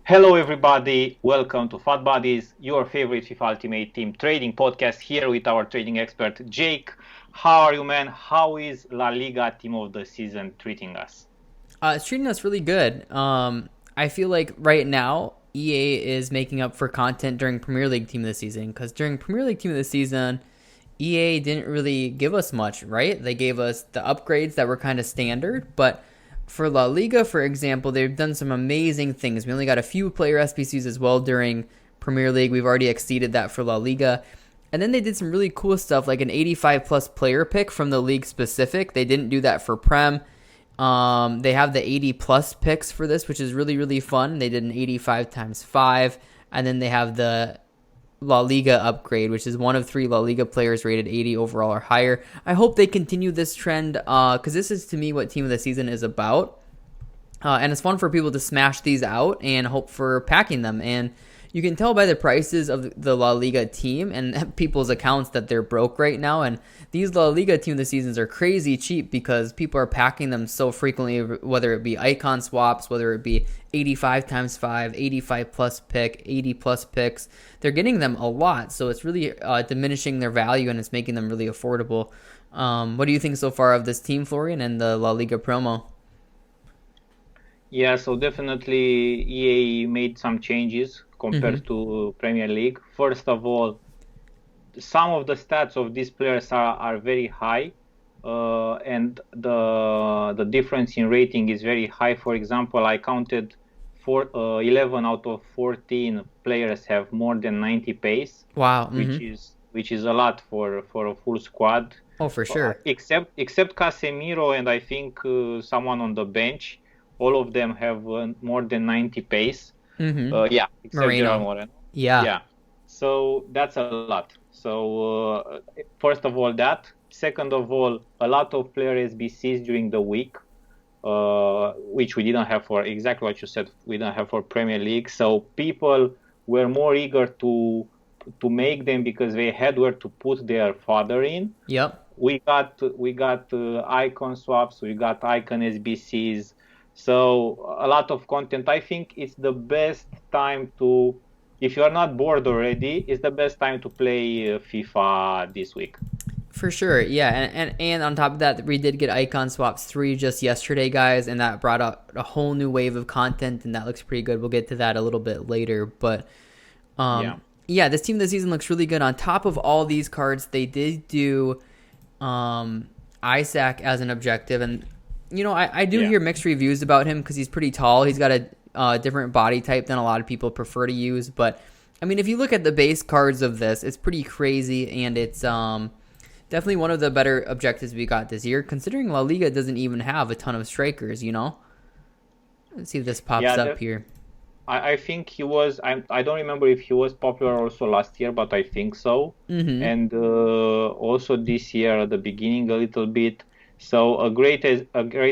Hello, everybody. Welcome to Fat Buddies, your favorite FIFA Ultimate Team trading podcast. Here with our trading expert Jake. How are you, man? How is La Liga Team of the Season treating us? It's treating us really good. I feel like right now EA is making up for content during Premier League Team of the Season because during Premier League Team of the Season, EA didn't really give us much, right? They gave us the upgrades that were kind of standard, but for La Liga, for example, they've done some amazing things. We only got a few player SBCs as well during Premier League. We've already exceeded that for La Liga. And then they did some really cool stuff like an 85 plus player pick from the league specific. They didn't do that for Prem. They have the 80 plus picks for this, which is really, really fun. They did an 85 times 5. And then they have the La Liga upgrade, which is one of 3 La Liga players rated 80 overall or higher. I hope they continue this trend because this is, to me, what Team of the Season is about. And it's fun for people to smash these out and hope for packing them. And you can tell by the prices of the La Liga team and people's accounts that they're broke right now. And these La Liga team of the seasons are crazy cheap because people are packing them so frequently, whether it be icon swaps, whether it be 85 times 5, 85 plus pick, 80 plus picks. They're getting them a lot. So it's really diminishing their value and it's making them really affordable. What do you think so far of this team, Florian, and the La Liga promo? Yeah, so definitely EA made some changes Mm-hmm. compared to Premier League. First of all, some of the stats of these players are very high, and the difference in rating is very high. For example, I counted 11 out of 14 players have more than 90 pace, Wow. which Mm-hmm. is a lot for a full squad. Oh, for sure. Except Casemiro and I think someone on the bench, all of them have more than 90 pace. Mm-hmm. Yeah, except Gerard Moreno. Moreno. Yeah. Yeah, so that's a lot. So first of all, that. Second of all, a lot of player SBCs during the week, which we didn't have for exactly what you said. We didn't have for Premier League. So people were more eager to make them because they had where to put their fodder in. Yep. We got icon swaps, we got icon SBCs, so a lot of content. I think it's the best time to, if you are not bored already, it's the best time to play FIFA this week. For sure, yeah, and on top of that, we did get Icon Swaps 3 just yesterday, guys, and that brought up a whole new wave of content, and that looks pretty good. We'll get to that a little bit later, but Yeah, yeah, this team of the season looks really good. On top of all these cards, they did do Isaac as an objective, and I do yeah, hear mixed reviews about him because he's pretty tall. He's got a different body type than a lot of people prefer to use, but I mean, if you look at the base cards of this, it's pretty crazy, and it's definitely one of the better objectives we got this year, considering La Liga doesn't even have a ton of strikers. Let's see if this pops yeah. up here. I think he was. I don't remember if he was popular also last year, but I think so. Mm-hmm. And also this year at the beginning a little bit. So a great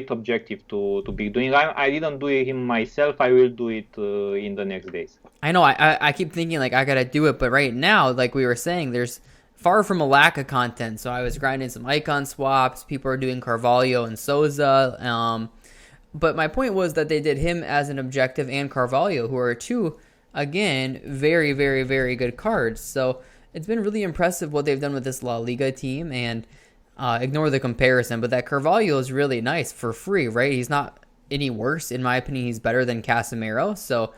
objective to be doing. I didn't do him myself. I will do it in the next days. I know. I keep thinking like I gotta do it, but right now, like we were saying, there's far from a lack of content. So I was grinding some icon swaps. People are doing Carvalho and Souza. But my point was that they did him as an objective and Carvalho, who are two, again, very, very, very good cards. So it's been really impressive what they've done with this La Liga team. And ignore the comparison, but that Carvalho is really nice for free, right? He's not any worse. In my opinion, he's better than Casemiro. So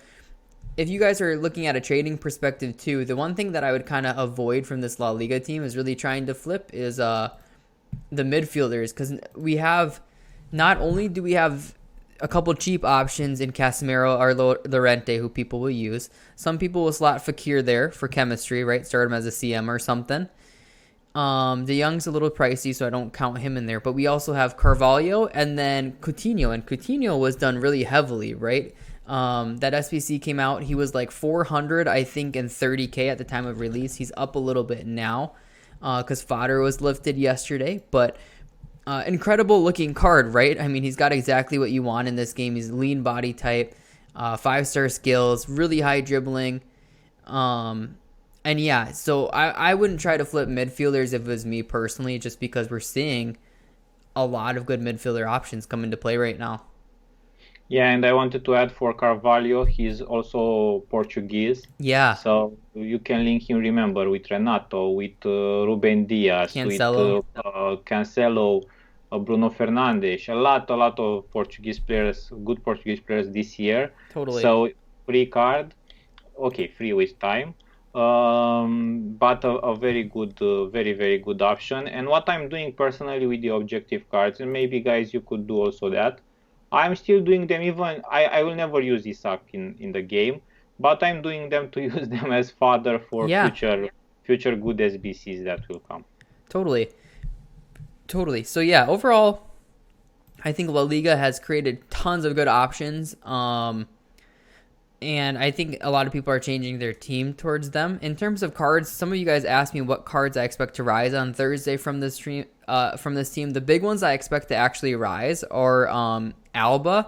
if you guys are looking at a trading perspective too, the one thing that I would kind of avoid from this La Liga team is really trying to flip is the midfielders, because we have, not only do we have a couple cheap options in Casemiro or Llorente who people will use. Some people will slot Fakir there for chemistry, right? Start him as a CM or something. De Young's a little pricey, so I don't count him in there. But we also have Carvalho and then Coutinho. And Coutinho was done really heavily, right? That SBC came out. He was like 400, I think, and 30K at the time of release. He's up a little bit now because fodder was lifted yesterday. But incredible looking card, right? I mean, he's got exactly what you want in this game. He's lean body type, 5-star skills, really high dribbling. And yeah, so I wouldn't try to flip midfielders if it was me personally, just because we're seeing a lot of good midfielder options come into play right now. Yeah, and I wanted to add for Carvalho, he's also Portuguese, Yeah, so you can link him, remember, with Renato, with Ruben Diaz, with Cancelo, Cancelo, Bruno Fernandes, a lot of Portuguese players, good Portuguese players this year. totally. So free card, okay, free with time, but a very good, very, very good option. And what I'm doing personally with the objective cards, and maybe guys, you could do also that. I'm still doing them even, I will never use Isak in the game, but I'm doing them to use them as fodder for Yeah, future good SBCs that will come. totally. Totally. So yeah, overall, I think La Liga has created tons of good options. And I think a lot of people are changing their team towards them. In terms of cards, some of you guys asked me what cards I expect to rise on Thursday from this stream, from this team. The big ones I expect to actually rise are Alba.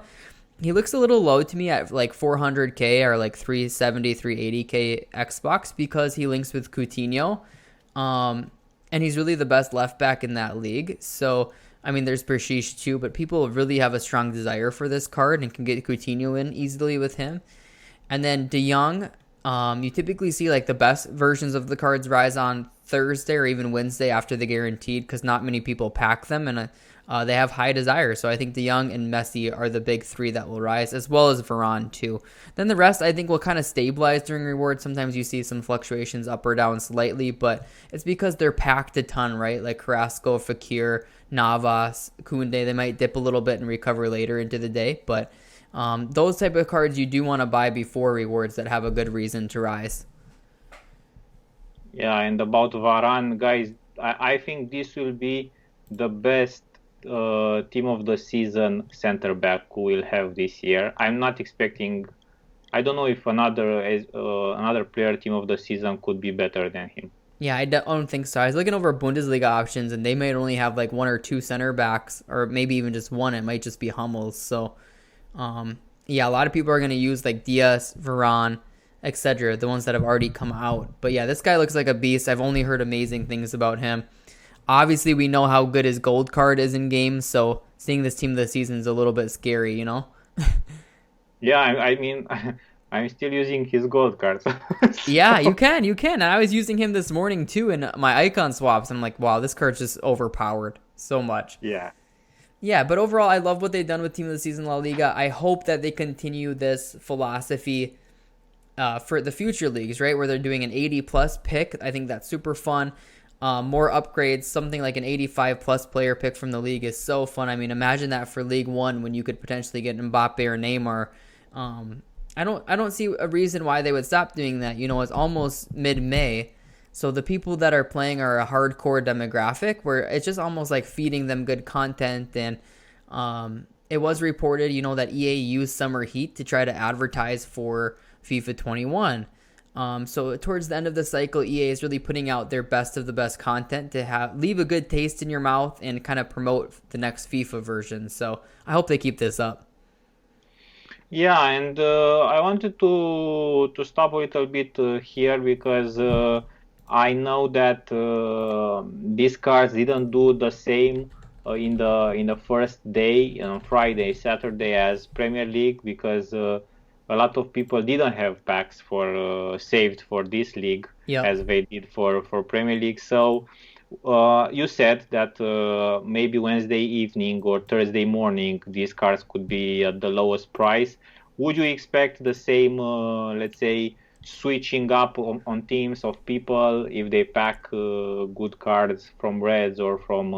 He looks a little low to me at like 400k or like 370, 380k Xbox because he links with Coutinho. And he's really the best left back in that league. So, I mean, there's Bershish too, but people really have a strong desire for this card and can get Coutinho in easily with him. And then De Jong, you typically see like the best versions of the cards rise on Thursday or even Wednesday after the guaranteed because not many people pack them and they have high desire. So I think De Jong and Messi are the big three that will rise, as well as Varane too. Then the rest I think will kind of stabilize during rewards. Sometimes you see some fluctuations up or down slightly, but it's because they're packed a ton, right? Like Carrasco, Fakir, Navas, Koundé, they might dip a little bit and recover later into the day, but those type of cards you do want to buy before rewards that have a good reason to rise. Yeah, and about Varane, guys, I think this will be the best team of the season center back we will have this year. I'm not expecting. I don't know if another player team of the season could be better than him. Yeah, I don't think so. I was looking over Bundesliga options, and they might only have like one or two center backs, or maybe even just one. It might just be Hummels. So, yeah, a lot of people are going to use like Diaz, Varane, etc. The ones that have already come out. But yeah, this guy looks like a beast. I've only heard amazing things about him. Obviously, we know how good his gold card is in games, so seeing this team this season is a little bit scary, you know? Yeah, I mean, I'm still using his gold cards. Yeah, So, you can. And I was using him this morning too in my icon swaps. And I'm like, wow, this card's just overpowered so much. yeah. Yeah, but overall, I love what they've done with Team of the Season La Liga. I hope that they continue this philosophy for the future leagues, right? Where they're doing an 80 plus pick. I think that's super fun. More upgrades, something like an 85 plus player pick from the league is so fun. I mean, imagine that for League One when you could potentially get Mbappe or Neymar. I don't see a reason why they would stop doing that. You know, it's almost mid-May, so the people that are playing are a hardcore demographic where it's just almost like feeding them good content. And it was reported, you know, that EA used summer heat to try to advertise for FIFA 21. So towards the end of the cycle, EA is really putting out their best of the best content to leave a good taste in your mouth and kind of promote the next FIFA version. So I hope they keep this up. Yeah, and I wanted to stop a little bit here because I know that these cards didn't do the same in the first day on Friday, Saturday as Premier League because a lot of people didn't have packs for saved for this league Yep. as they did for Premier League. So you said that maybe Wednesday evening or Thursday morning these cars could be at the lowest price. Would you expect the same, let's say, switching up on teams of people if they pack good cards from Reds or from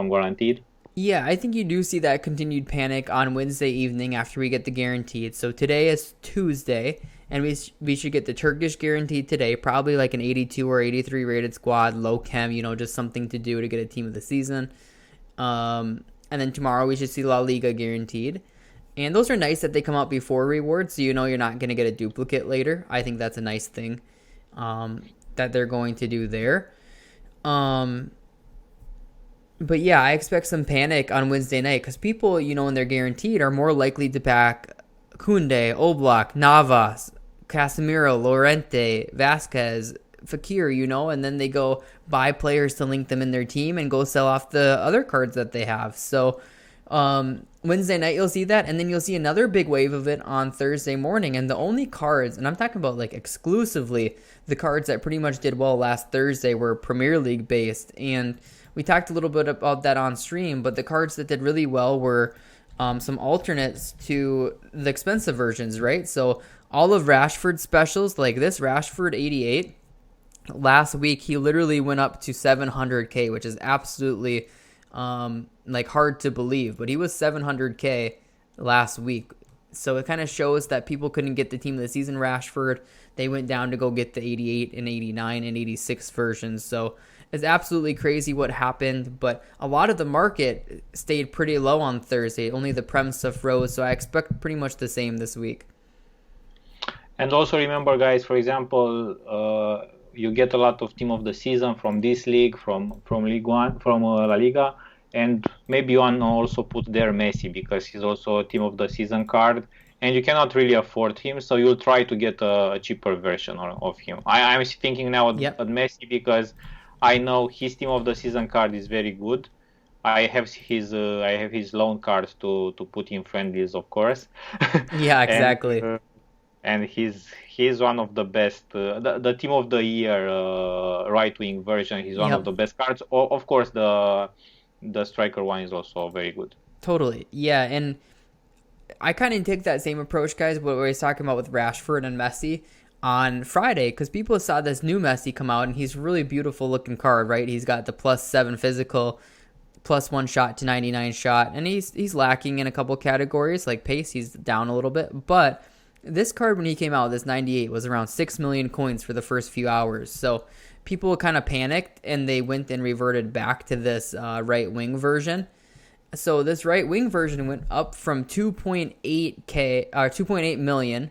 Guaranteed? Yeah, I think you do see that continued panic on Wednesday evening after we get the guaranteed. So today is Tuesday, and we should get the Turkish guaranteed today, probably like an 82 or 83 rated squad, low chem, you know, just something to do to get a team of the season. And then tomorrow we should see La Liga guaranteed. And those are nice that they come out before rewards, so you know you're not going to get a duplicate later. I think that's a nice thing that they're going to do there. But yeah, I expect some panic on Wednesday night because people, you know, when they're guaranteed, are more likely to back Koundé, Oblak, Navas, Casemiro, Lorente, Vasquez, Fakir, you know, and then they go buy players to link them in their team and go sell off the other cards that they have. So Wednesday night you'll see that, and then you'll see another big wave of it on Thursday morning. And the only cards, and I'm talking about like exclusively the cards that pretty much did well last Thursday, were Premier League based, and we talked a little bit about that on stream. But the cards that did really well were some alternates to the expensive versions, right? So all of Rashford's specials, like this Rashford 88, last week he literally went up to 700k, which is absolutely like hard to believe, but he was 700k last week. So it kind of shows that people couldn't get the team of the season Rashford. They went down to go get the 88 and 89 and 86 versions. So it's absolutely crazy what happened, but a lot of the market stayed pretty low on Thursday. Only the Prem stuff rose, so I expect pretty much the same this week. And also remember, guys, for example, you get a lot of team of the season from this league, from League One, from La Liga, and maybe you want to also put there Messi because he's also a team of the season card, and you cannot really afford him, so you'll try to get a cheaper version of him. I'm thinking now at Messi because I know his team of the season card is very good. I have his loan card to put in friendlies, of course. Yeah, exactly. And he's one of the best. The team of the year right wing version. He's one of the best cards. Of course, the striker one is also very good. Totally, yeah, and I kind of take that same approach, guys. What we were talking about with Rashford and Messi on Friday, because people saw this new Messi come out, and he's a really beautiful looking card, right? He's got the +7 physical, +1 shot to 99 shot, and he's lacking in a couple categories like pace. He's down a little bit, but this card when he came out, this 98, was around 6 million coins for the first few hours. So people kind of panicked and they went and reverted back to this right wing version. So this right wing version went up from 2.8 million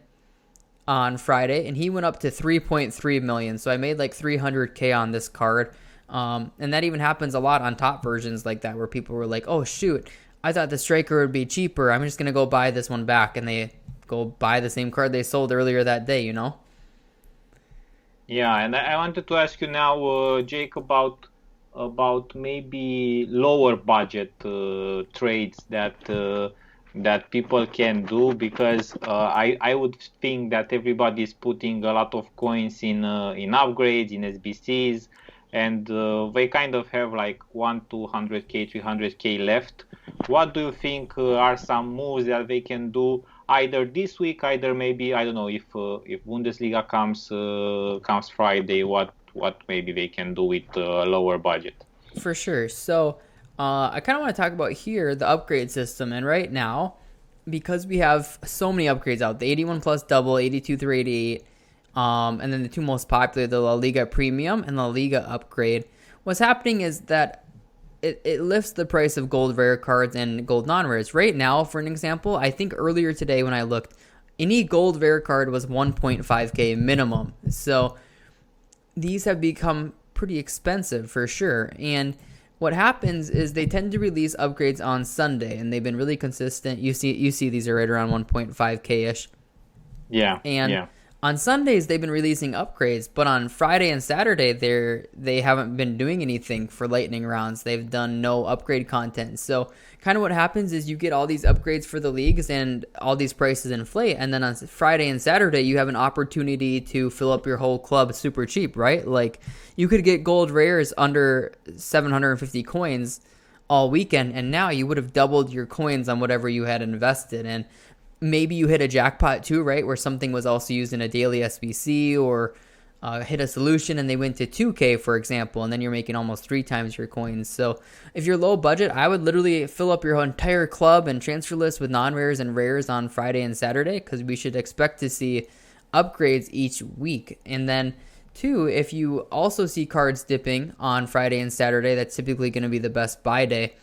on Friday, and he went up to 3.3 million. So I made like 300k on this card. And that even happens a lot on top versions like that, where people were like, oh shoot, I thought the striker would be cheaper. I'm just going to go buy this one back. And they go buy the same card they sold earlier that day, you know? Yeah, and I wanted to ask you now, Jake, about maybe lower budget trades that people can do, because I would think that everybody is putting a lot of coins in upgrades, in SBCs, and they kind of have like 200k, 300k left. What do you think are some moves that they can do either this week, either maybe, I don't know, if Bundesliga comes Friday, what maybe they can do with lower budget? For sure. So I kind of want to talk about here the upgrade system. And right now, because we have so many upgrades out, the 81 plus double, 82 through 88, and then the two most popular, the La Liga Premium and La Liga Upgrade, what's happening is that it lifts the price of gold rare cards and gold non-rares. Right now, for an example, I think earlier today when I looked, any gold rare card was 1.5k minimum. So these have become pretty expensive for sure. And what happens is they tend to release upgrades on Sunday, and they've been really consistent. You see these are right around 1.5k-ish. Yeah. And yeah. On Sundays, they've been releasing upgrades, but on Friday and Saturday, they haven't been doing anything for lightning rounds. They've done no upgrade content. So kind of what happens is you get all these upgrades for the leagues and all these prices inflate. And then on Friday and Saturday, you have an opportunity to fill up your whole club super cheap, right? Like you could get gold rares under 750 coins all weekend, and now you would have doubled your coins on whatever you had invested in. Maybe you hit a jackpot too, right? Where something was also used in a daily SBC, or hit a solution and they went to 2K, for example, and then you're making almost 3 times your coins. So if you're low budget, I would literally fill up your entire club and transfer list with non-rares and rares on Friday and Saturday, because we should expect to see upgrades each week. And then 2, if you also see cards dipping on Friday and Saturday, that's typically going to be the best buy day.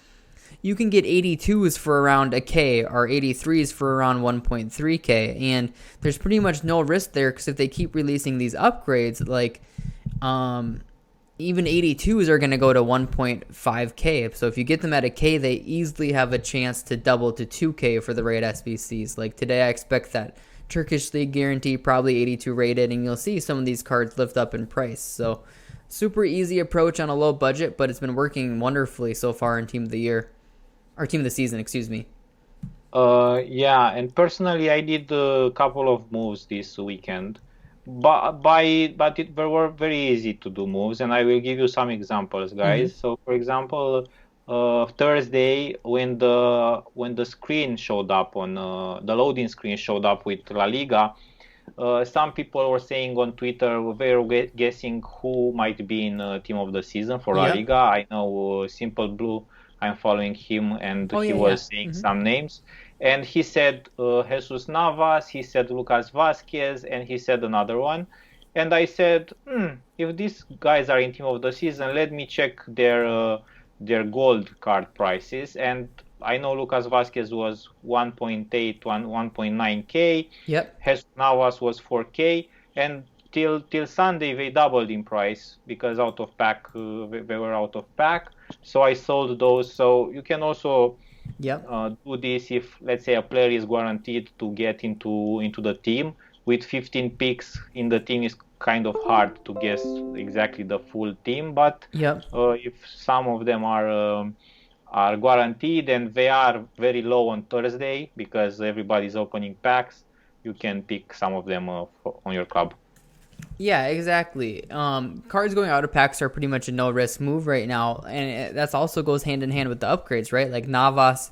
You can get 82s for around a K or 83s for around 1.3K, and there's pretty much no risk there, because if they keep releasing these upgrades, like even 82s are going to go to 1.5K. So if you get them at a K, they easily have a chance to double to 2K for the rate SBCs. Like today, I expect that Turkish League guarantee probably 82 rated, and you'll see some of these cards lift up in price. So super easy approach on a low budget, but it's been working wonderfully so far in Team of the Year. or team of the season, excuse me. Yeah, and personally, I did a couple of moves this weekend, they were very easy to do moves, and I will give you some examples, Hmm. guys. So, for example, Thursday, when the screen showed up on the loading screen showed up with La Liga, some people were saying on Twitter they were guessing who might be in team of the season for La Yep. Liga. I know Simple Blue. I'm following him, and Oh he yeah, yeah. was saying Hmm. some names. And he said Jesus Navas, he said Lucas Vasquez, and he said another one. And I said, if these guys are in team of the season, let me check their gold card prices. And I know Lucas Vasquez was 1.8, 1.9K. Yep. Jesus Navas was 4K, and till Sunday they doubled in price because out of pack they were out of pack. So I sold those. So you can also Yep. do this if, let's say, a player is guaranteed to get into the team. With 15 picks in the team is kind of hard to guess exactly the full team, but Yep. if some of them are guaranteed and they are very low on Thursday because everybody's opening packs, you can pick some of them on your club. Yeah, exactly. Cards going out of packs are pretty much a no risk move right now, and that's also goes hand in hand with the upgrades, right? Like Navas,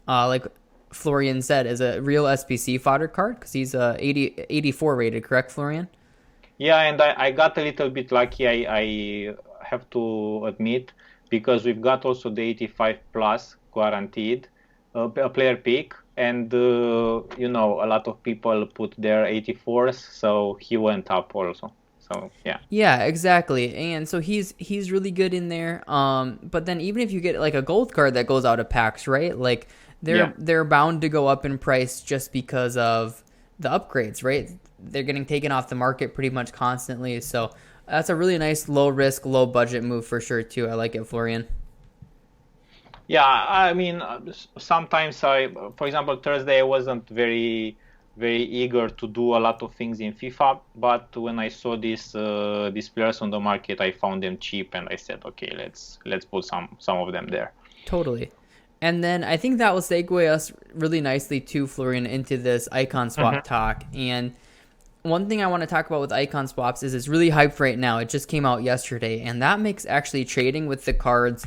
like Florian said, is a real SPC fodder card because he's 84 rated, correct, Florian? Yeah, and I got a little bit lucky, I have to admit, because we've got also the 85 plus guaranteed, a player pick, and a lot of people put their 84s, so he went up also. So yeah. Yeah, exactly. And so he's really good in there. But then even if you get like a gold card that goes out of packs, right? Like Yeah. they're bound to go up in price just because of the upgrades, right? They're getting taken off the market pretty much constantly. So that's a really nice low risk, low budget move for sure too. I like it, Florian. Yeah, I mean, sometimes for example, Thursday I wasn't very eager to do a lot of things in FIFA, but when I saw these players on the market, I found them cheap, and I said, okay, let's put some of them there. Totally. And then I think that will segue us really nicely too, Florian, into this icon swap Hmm. talk. And one thing I want to talk about with icon swaps is it's really hyped right now. It just came out yesterday, and that makes actually trading with the cards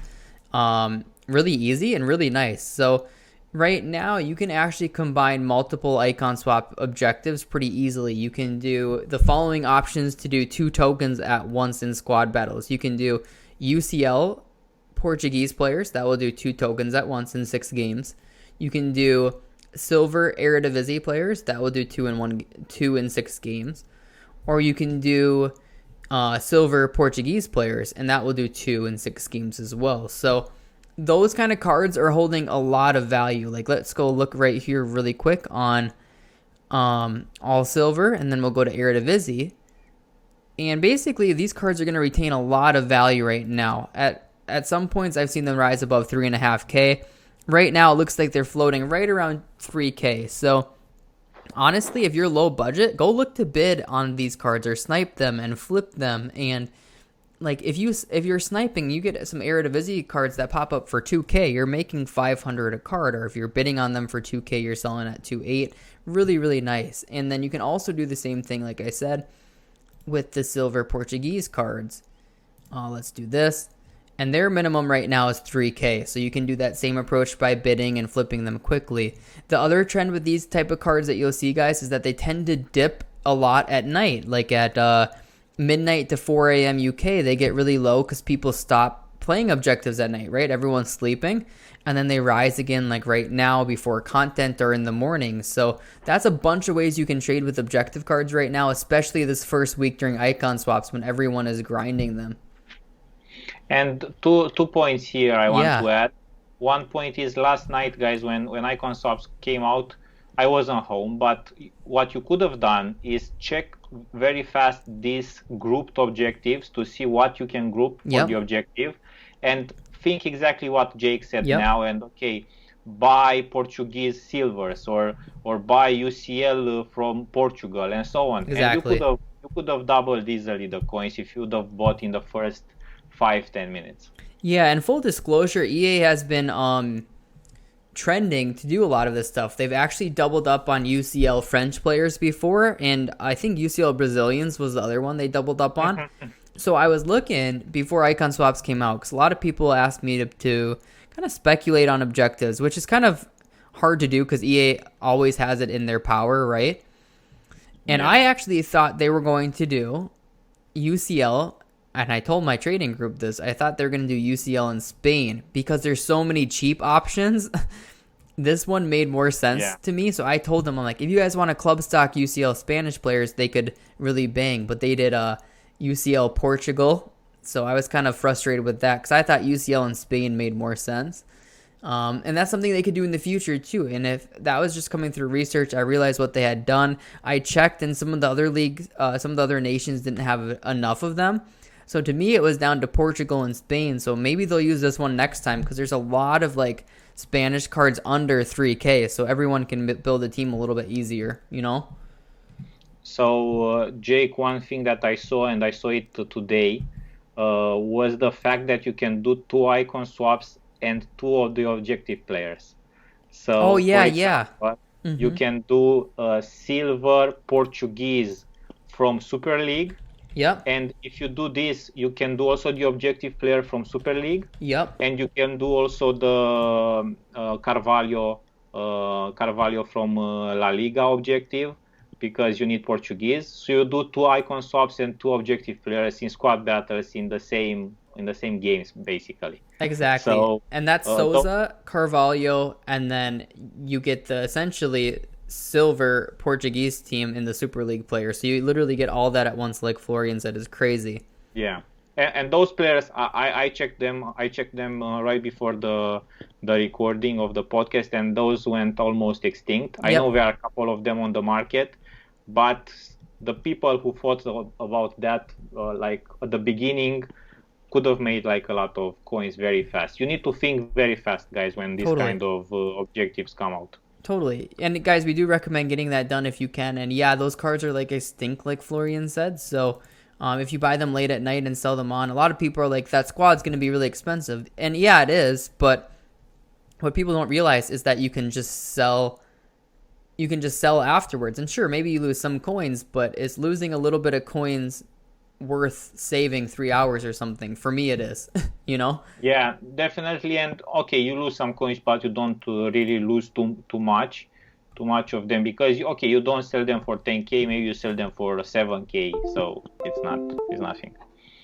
really easy and really nice. So right now, you can actually combine multiple icon swap objectives pretty easily. You can do the following options to do 2 tokens at once in squad battles. You can do UCL Portuguese players that will do 2 tokens at once in 6 games. You can do silver Eredivisie players that will do 2 in 6 games, or you can do silver Portuguese players and that will do 2 in 6 games as well. So those kind of cards are holding a lot of value. Like let's go look right here really quick on all silver, and then we'll go to Eredivisie. And basically, these cards are going to retain a lot of value right now. At some points, I've seen them rise above 3.5K. Right now, it looks like they're floating right around 3K. So honestly, if you're low budget, go look to bid on these cards or snipe them and flip them. And like if you're sniping, you get some Eredivisie cards that pop up for 2K. You're making 500 a card, or if you're bidding on them for 2K, you're selling at 2.8. Really, really nice. And then you can also do the same thing, like I said, with the silver Portuguese cards. Let's do this. And their minimum right now is 3K. So you can do that same approach by bidding and flipping them quickly. The other trend with these type of cards that you'll see, guys, is that they tend to dip a lot at night. Like at midnight to 4 a.m. UK, they get really low because people stop playing objectives at night, right? Everyone's sleeping. And then they rise again like right now before content or in the morning. So that's a bunch of ways you can trade with objective cards right now, especially this first week during icon swaps when everyone is grinding them. And two points here I want Yeah. to add. One point is last night, guys, when Icon Swaps came out, I wasn't home, but what you could have done is check very fast these grouped objectives to see what you can group for the Yep. objective, and think exactly what Jake said Yep. now. And okay, buy Portuguese silvers or buy UCL from Portugal and so on. And Exactly. you could have doubled easily the coins if you would have bought in the first 5-10 minutes. Yeah, and full disclosure, EA has been trending to do a lot of this stuff. They've actually doubled up on UCL French players before, and I think UCL Brazilians was the other one they doubled up on. So I was looking before icon swaps came out, because a lot of people asked me to kind of speculate on objectives, which is kind of hard to do because EA always has it in their power, right? And I actually thought they were going to do UCL, and I told my trading group this, I thought they were going to do UCL in Spain because there's so many cheap options. This one made more sense to me. So I told them, I'm like, if you guys want a club stock UCL Spanish players, they could really bang. But they did UCL Portugal. So I was kind of frustrated with that because I thought UCL in Spain made more sense. And that's something they could do in the future too. And if that was just coming through research, I realized what they had done. I checked, and some of the other leagues, some of the other nations didn't have enough of them. So to me, it was down to Portugal and Spain. So maybe they'll use this one next time because there's a lot of like Spanish cards under 3K. So everyone can build a team a little bit easier, you know? So, Jake, one thing that I saw, and I saw it today, was the fact that you can do 2 icon swaps and 2 of the objective players. So, you can do silver Portuguese from Super League. Yep. And if you do this, you can do also the objective player from Super League. Yep. And you can do also the Carvalho from La Liga objective, because you need Portuguese. So you do 2 icon swaps and 2 objective players in squad battles in the same games, basically. Exactly. So, and that's Souza, Carvalho, and then you get the essentially silver Portuguese team in the Super League player. So you literally get all that at once, like Florian said. Is crazy. Yeah. And those players, I checked them right before the recording of the podcast, and those went almost extinct. I know there are a couple of them on the market, but the people who thought about that, like at the beginning, could have made like a lot of coins very fast. You need to think very fast, guys, when these kind of objectives come out. Totally. And guys, we do recommend getting that done if you can. And yeah, those cards are like extinct, like Florian said. So if you buy them late at night and sell them on, a lot of people are like, that squad's going to be really expensive. And yeah, it is. But what people don't realize is that you can just sell afterwards. And sure, maybe you lose some coins, but it's losing a little bit of coins worth saving 3 hours or something. For me, it is, you know? Yeah, definitely. And okay, you lose some coins, but you don't really lose too much of them, because you don't sell them for 10k, maybe you sell them for 7k, so it's nothing.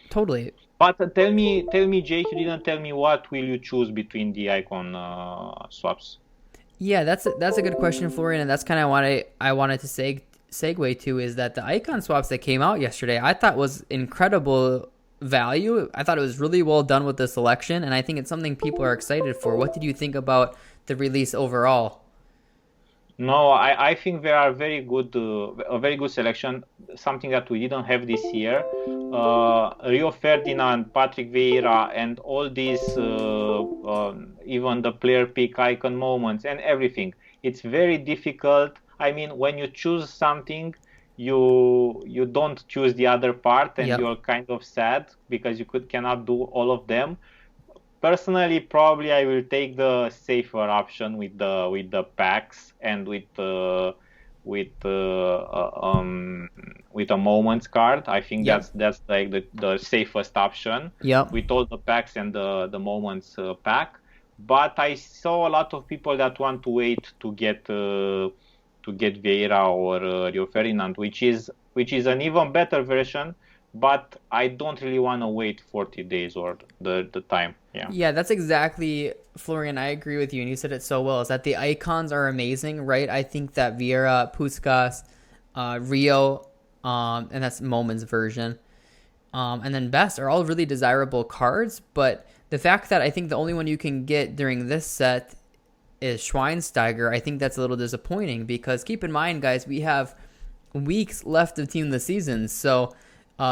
Totally. But tell me, Jake, you didn't tell me what will you choose between the icon swaps. Yeah, that's a good question, Florian, and that's kind of what I wanted to segue to, is that the icon swaps that came out yesterday, I thought was incredible value. I thought it was really well done with the selection, and I think it's something people are excited for. What did you think about the release overall? No, I think there are a very good selection, something that we didn't have this year. Rio Ferdinand, Patrick Vieira, and all these, even the player pick icon moments and everything. It's very difficult. I mean, when you choose something, you don't choose the other part, and you're kind of sad because you cannot do all of them. Personally, probably I will take the safer option with the packs and with a moments card. I think that's like the safest option. With all the packs and the moments pack. But I saw a lot of people that want to wait to get Vieira or Rio Ferdinand, which is an even better version. But I don't really want to wait 40 days or the time. Yeah, that's exactly, Florian, I agree with you, and you said it so well, is that the icons are amazing, right? I think that Vieira, Puskás, Rio, and that's Moments version, and then Best are all really desirable cards, but the fact that I think the only one you can get during this set is Schweinsteiger, I think that's a little disappointing, because keep in mind, guys, we have weeks left of Team of the Season, so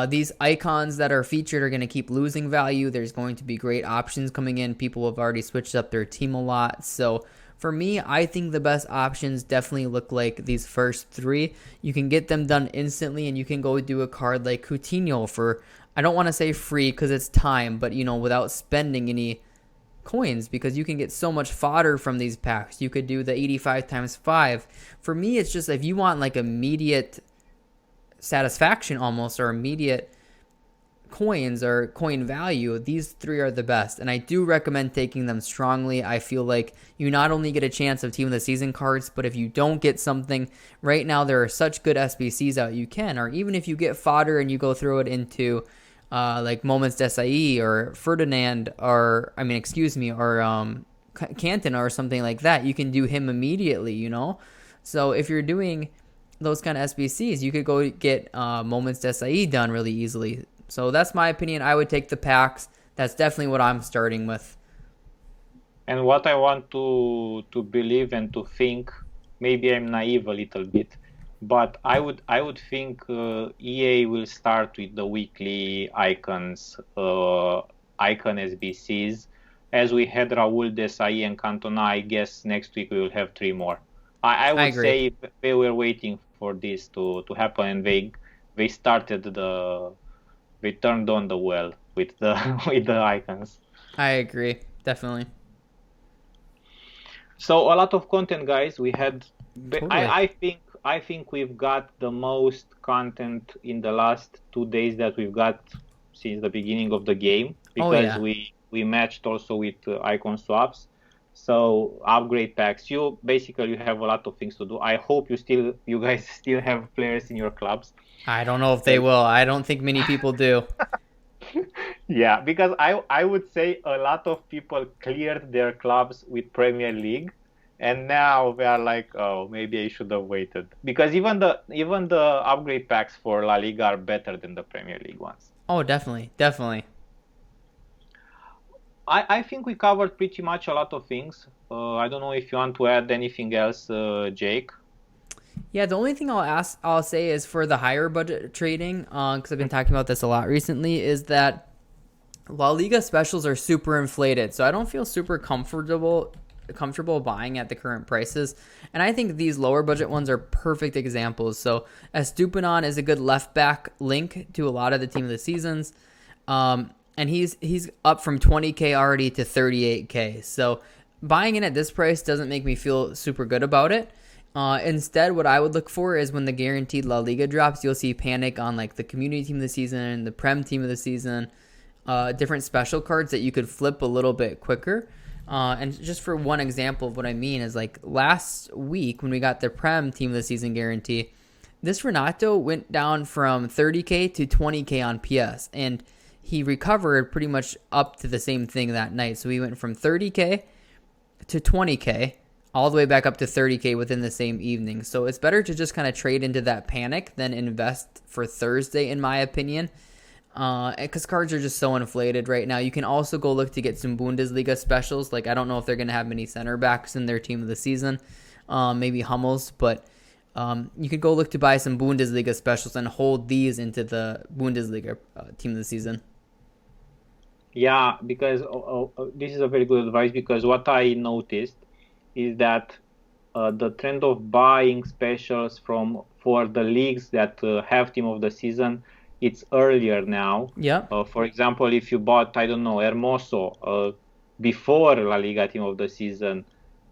these icons that are featured are going to keep losing value. There's going to be great options coming in. People have already switched up their team a lot. So for me, I think the best options definitely look like these first 3. You can get them done instantly, and you can go do a card like Coutinho for, I don't want to say free because it's time, but without spending any coins because you can get so much fodder from these packs. You could do the 85 times 5. For me, it's just if you want like immediate satisfaction almost or immediate coins or coin value, these three are the best. And I do recommend taking them strongly. I feel like you not only get a chance of team of the season cards, but if you don't get something right now, there are such good SBCs out you can, or even if you get fodder and you go throw it into like Moments Desai or Ferdinand or Canton or something like that, you can do him immediately, you know? So if you're doing those kind of SBCs, you could go get Moments Desai done really easily. So that's my opinion. I would take the packs. That's definitely what I'm starting with. And what I want to believe and to think, maybe I'm naive a little bit, but I would think EA will start with the weekly icons, icon SBCs. As we had Raul, Desai, and Cantona, I guess next week we will have 3 more. I would say they were waiting for this to happen, and they started they turned on the well with the with the icons. I agree, definitely. So a lot of content, guys. We had. Totally. I think we've got the most content in the last 2 days that we've got since the beginning of the game, because we matched also with icon swaps. So upgrade packs. You have a lot of things to do. I hope you guys still have players in your clubs. I don't know if they will. I don't think many people do. Yeah, because I would say a lot of people cleared their clubs with Premier League, and now they are like, oh, maybe I should have waited, because even the upgrade packs for La Liga are better than the Premier League ones. Oh, definitely. I think we covered pretty much a lot of things. I don't know if you want to add anything else, Jake. Yeah, the only thing I'll say is for the higher budget trading, because I've been talking about this a lot recently, is that La Liga specials are super inflated, so I don't feel super comfortable buying at the current prices. And I think these lower budget ones are perfect examples. So Estupinan is a good left back link to a lot of the team of the seasons. And he's up from 20K already to 38K. So buying in at this price doesn't make me feel super good about it. Instead, what I would look for is when the guaranteed La Liga drops, you'll see panic on like the community team of the season, the Prem team of the season, different special cards that you could flip a little bit quicker. And just for one example of what I mean is like last week when we got the Prem team of the season guarantee, this Renato went down from 30K to 20K on PS, and he recovered pretty much up to the same thing that night. So he went from 30K to 20K, all the way back up to 30K within the same evening. So it's better to just kind of trade into that panic than invest for Thursday, in my opinion, because cards are just so inflated right now. You can also go look to get some Bundesliga specials. Like, I don't know if they're going to have many center backs in their team of the season, maybe Hummels, but you could go look to buy some Bundesliga specials and hold these into the Bundesliga team of the season. Yeah, because this is a very good advice, because what I noticed is that the trend of buying specials for the leagues that have team of the season, it's earlier now. Yeah. For example, if you bought, I don't know, Hermoso before La Liga team of the season,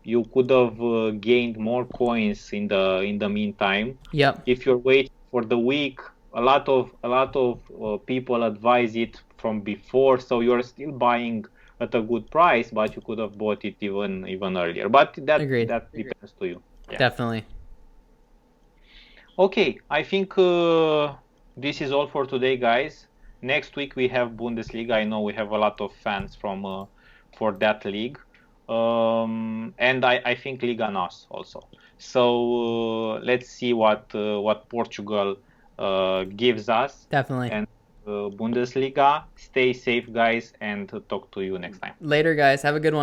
you could have gained more coins in the meantime. Yep. If you're waiting for the week, a lot of people advise it from before, so you're still buying at a good price, but you could have bought it even earlier. But that depends to you. Yeah. Definitely. Okay, I think this is all for today, guys. Next week we have Bundesliga. I know we have a lot of fans for that league, and I think Liga NOS also. So let's see what Portugal gives us. Definitely. And Bundesliga. Stay safe, guys, and talk to you next time. Later, guys. Have a good one.